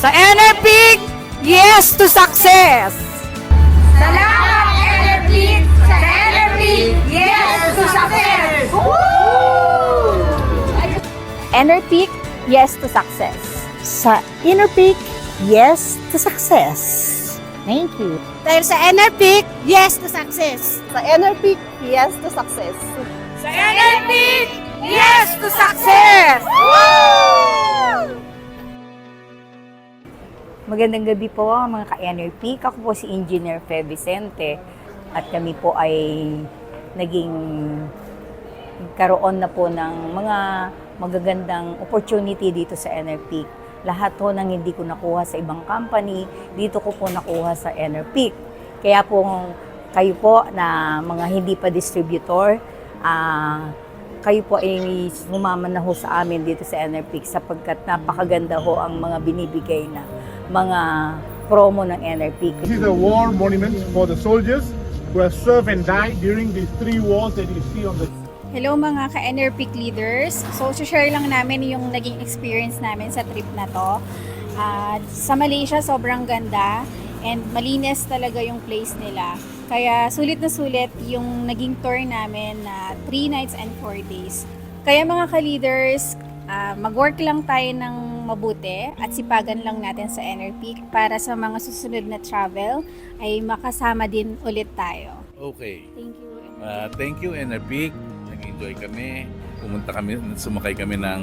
Sa NRPIC, yes to success! Salamat, NRPIC! Sa NRPIC, yes to success! NRPIC, yes to success. Sa NRPIC, yes to success. Thank you. Dahil sa NRPIC, yes to success. Sa NRPIC, yes to success. Sa NRPIC, yes to success! Magandang gabi po mga ka-NRPIC. Ako po si Engineer Fe Vicente at kami po ay karoon na po ng mga magagandang opportunity dito sa NRPIC. Lahat po nang hindi ko nakuha sa ibang company, dito ko po nakuha sa NRPIC. Kaya po kayo po na mga hindi pa distributor, kayo po ay sumama na ho sa amin dito sa NRPIC sapagkat napakaganda ho ang mga binibigay na mga promo ng NRPIC. This is a war monument for the soldiers who have served and died during these 3 wars that you see on the. Hello mga ka-NRPIC leaders. So, share lang namin yung naging experience namin sa trip na to. Sa Malaysia, sobrang ganda and malinis talaga yung place nila. Kaya sulit na sulit yung naging tour namin na 3 nights and 4 days. Kaya mga ka-leaders, mag-work lang tayo ng mabuti at sipagan lang natin sa NRPIC para sa mga susunod na travel ay makasama din ulit tayo. Okay. Thank you. Thank you, NRPIC. Nag-enjoy kami. Sumakay kami ng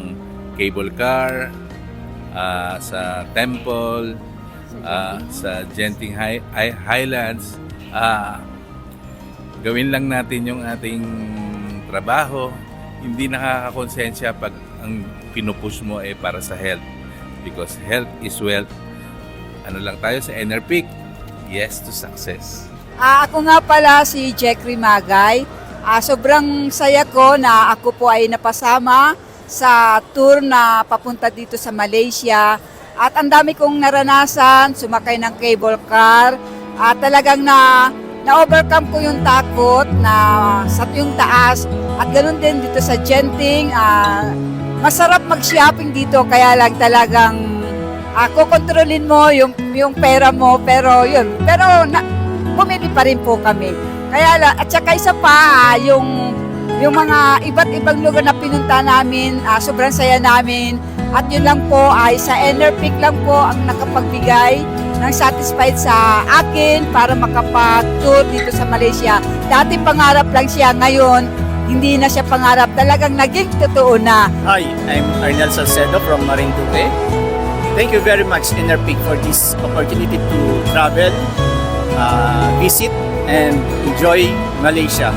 cable car, sa Temple, sa Genting Highlands. Gawin lang natin yung ating trabaho. Hindi nakakakonsensya pag ang pinupush mo ay para sa health. Because health is wealth. Ano lang tayo sa NRPIC? Yes to success. Ako nga pala si Jekri Magay. Sobrang saya ko na ako po ay napasama sa tour na papunta dito sa Malaysia. At ang dami kong naranasan, sumakay ng cable car. At talagang na-overcome ko yung takot na sa yung taas. At ganoon din dito sa Genting. Masarap mag-shopping dito kaya lang talagang kukontrolin mo yung pera mo. Pero bumili pa rin po kami. Kaya lang, at saka isa pa, yung mga iba't ibang lugar na pinunta namin, sobrang saya namin. At yun lang po ay sa NRPIC lang po ang nakapagbigay ng satisfied sa akin para makapag-tour dito sa Malaysia. Dati pangarap lang siya, ngayon hindi na siya pangarap, talagang naging totoo na. Hi, I'm Arnel Salcedo from Marinduque. Thank you very much NRPIC for this opportunity to travel, visit and enjoy Malaysia.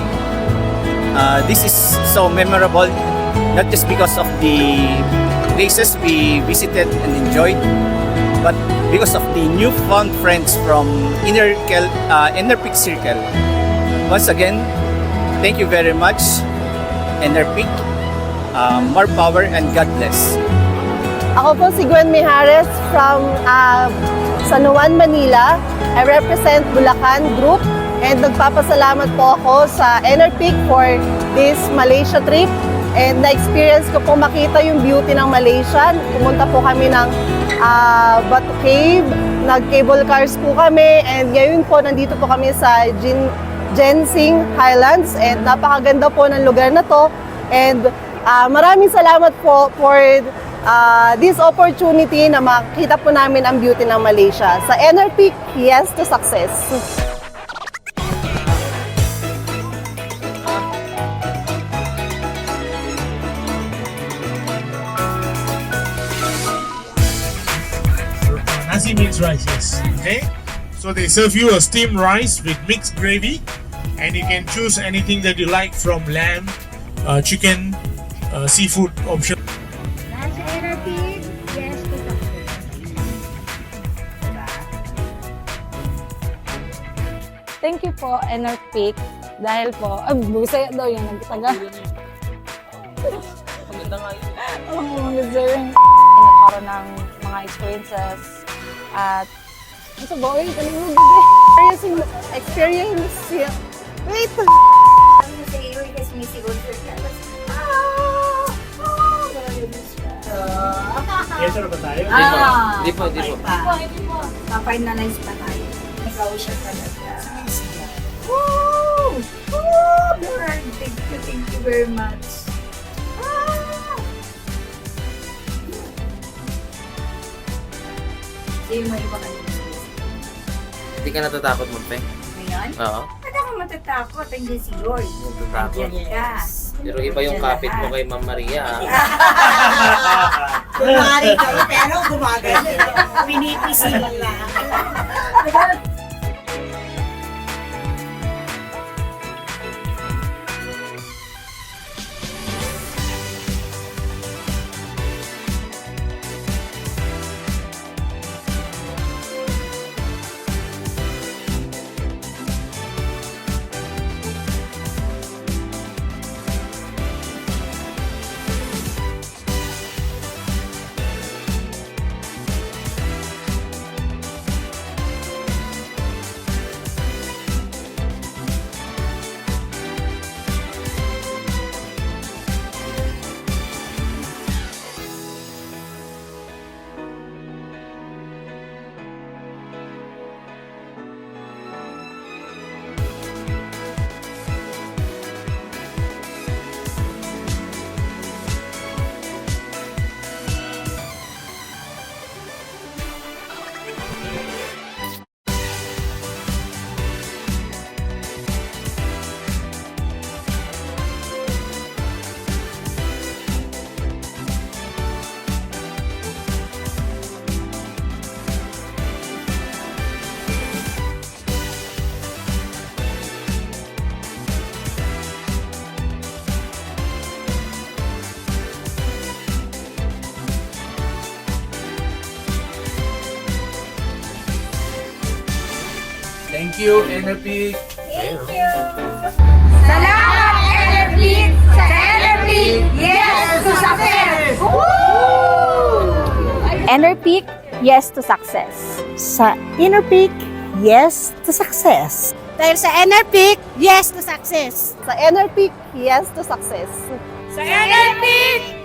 This is so memorable, not just because of the places we visited and enjoyed, but because of the newfound friends from NRPIC Circle. Once again, thank you very much, NRPIC. More power and God bless. Ako po si Gwen Mijares from San Juan, Manila. I represent Bulacan Group and nagpapasalamat po ako sa NRPIC for this Malaysia trip. And na-experience ko po makita yung beauty ng Malaysia. Pumunta po kami ng Batu Cave, nag-cable cars po kami, and ngayon po nandito po kami sa Genting Highlands, and napakaganda po ng lugar na to. And maraming salamat po for this opportunity na makita po namin ang beauty ng Malaysia. Sa NRPIC, yes to success! Nasi means rice, yes. Okay? So they serve you a steamed rice with mixed gravy, and you can choose anything that you like from lamb, chicken, seafood option. Sa NRPIC, yes to success. Thank you po, NRPIC. Dahil po, busaya daw yung nagtaga. Maganda nga yun. Maganda yun. Nagkaroon ng mga experiences at sa boy, kanina mo Experience. Wait! Yes, Hindi po. Pa-finalize pa tayo. Ikaw siya talaga. Woo! Woo! Lord, thank you very much. Sa'yo mo iba kanina. Hindi ka natatakot mo, Pe? Ngayon? Oo. Ba't ako matatakot? Andiyan si Lord. Natatakot. Andiyan ka. Pero iba yung kapit mo kay Ma'am Maria. Kumari kayo, pero gumagano. Pinipisil lang. Thank you, Enerpeak. Salamat, Enerpeak! Sa Enerpeak, yes to success! Enerpeak, yes to success. Sa Inner Peak, yes to success. Dahil sa Enerpeak, yes to success. Sa Inner Peak, yes to success. Sa Enerpeak,